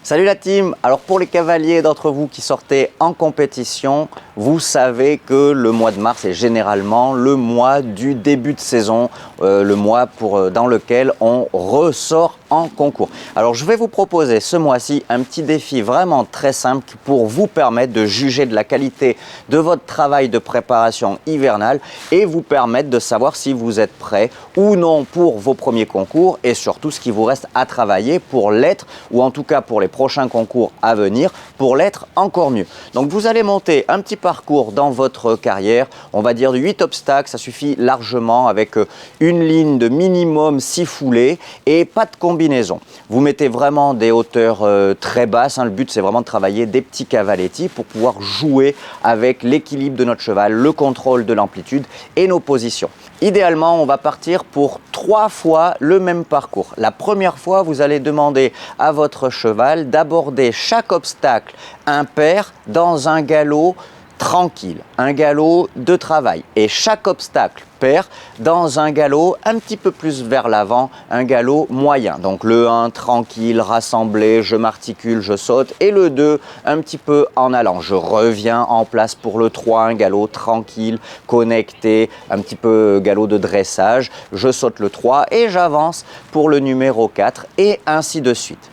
Salut la team! Alors pour les cavaliers d'entre vous qui sortez en compétition, vous savez que le mois de mars est généralement le mois du début de saison, le mois dans lequel on ressort en concours. Alors je vais vous proposer ce mois-ci un petit défi vraiment très simple pour vous permettre de juger de la qualité de votre travail de préparation hivernale et vous permettre de savoir si vous êtes prêt ou non pour vos premiers concours et surtout ce qui vous reste à travailler pour l'être ou en tout cas pour les prochains concours à venir pour l'être encore mieux. Donc vous allez monter un petit parcours dans votre carrière, on va dire de 8 obstacles, ça suffit largement avec une ligne de minimum 6 foulées et pas de combinaison. Vous mettez vraiment des hauteurs très basses, le but c'est vraiment de travailler des petits cavaletti pour pouvoir jouer avec l'équilibre de notre cheval, le contrôle de l'amplitude et nos positions. Idéalement, on va partir pour 3 fois le même parcours. La première fois, vous allez demander à votre cheval d'aborder chaque obstacle impair dans un galop tranquille, un galop de travail. Et chaque obstacle pair dans un galop un petit peu plus vers l'avant, un galop moyen. Donc le 1, tranquille, rassemblé, je m'articule, je saute. Et le 2, un petit peu en allant. Je reviens en place pour le 3, un galop tranquille, connecté, un petit peu galop de dressage. Je saute le 3 et j'avance pour le numéro 4 et ainsi de suite.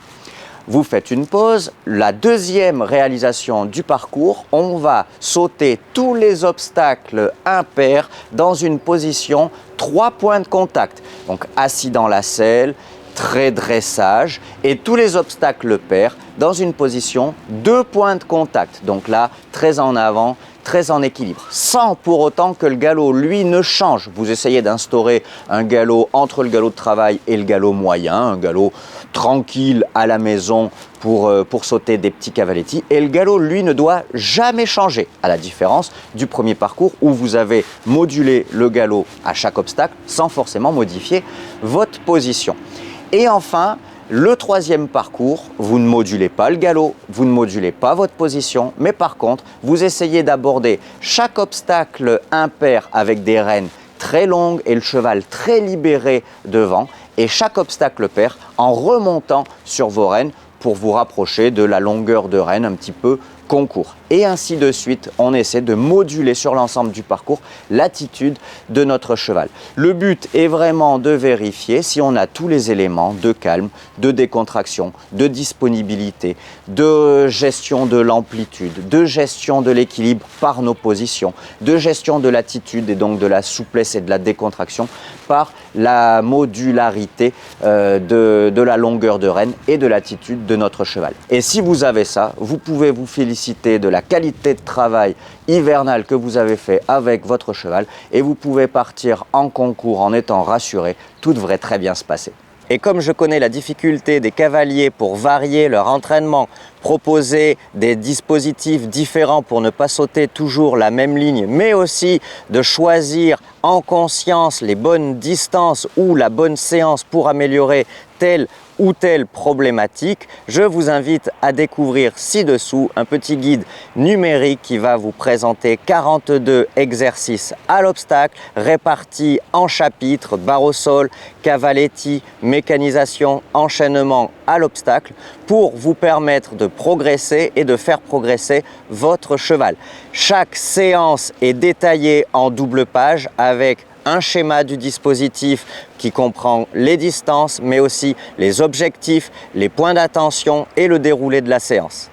Vous faites une pause, la deuxième réalisation du parcours, on va sauter tous les obstacles impairs dans une position 3 points de contact. Donc assis dans la selle, très dressage et tous les obstacles pairs dans une position 2 points de contact. Donc là, très en avant, très en équilibre, sans pour autant que le galop, lui, ne change. Vous essayez d'instaurer un galop entre le galop de travail et le galop moyen, un galop tranquille à la maison pour sauter des petits cavaletti. Et le galop, lui, ne doit jamais changer, à la différence du premier parcours où vous avez modulé le galop à chaque obstacle sans forcément modifier votre position. Et enfin, le troisième parcours, vous ne modulez pas le galop, vous ne modulez pas votre position, mais par contre, vous essayez d'aborder chaque obstacle impair avec des rênes très longues et le cheval très libéré devant, et chaque obstacle pair en remontant sur vos rênes pour vous rapprocher de la longueur de rêne un petit peu concours. Et ainsi de suite, on essaie de moduler sur l'ensemble du parcours l'attitude de notre cheval. Le but est vraiment de vérifier si on a tous les éléments de calme, de décontraction, de disponibilité, de gestion de l'amplitude, de gestion de l'équilibre par nos positions, de gestion de l'attitude et donc de la souplesse et de la décontraction par la modularité de la longueur de rêne et de l'attitude de notre cheval. Et si vous avez ça, vous pouvez vous féliciter de la qualité de travail hivernal que vous avez fait avec votre cheval et vous pouvez partir en concours en étant rassuré, tout devrait très bien se passer. Et comme je connais la difficulté des cavaliers pour varier leur entraînement, proposer des dispositifs différents pour ne pas sauter toujours la même ligne, mais aussi de choisir en conscience les bonnes distances ou la bonne séance pour améliorer telle ou telle problématique, je vous invite à découvrir ci-dessous un petit guide numérique qui va vous présenter 42 exercices à l'obstacle répartis en chapitres, barre au sol, cavaletti, mécanisation, enchaînement à l'obstacle pour vous permettre de progresser et de faire progresser votre cheval. Chaque séance est détaillée en double page avec un schéma du dispositif qui comprend les distances, mais aussi les objectifs, les points d'attention et le déroulé de la séance.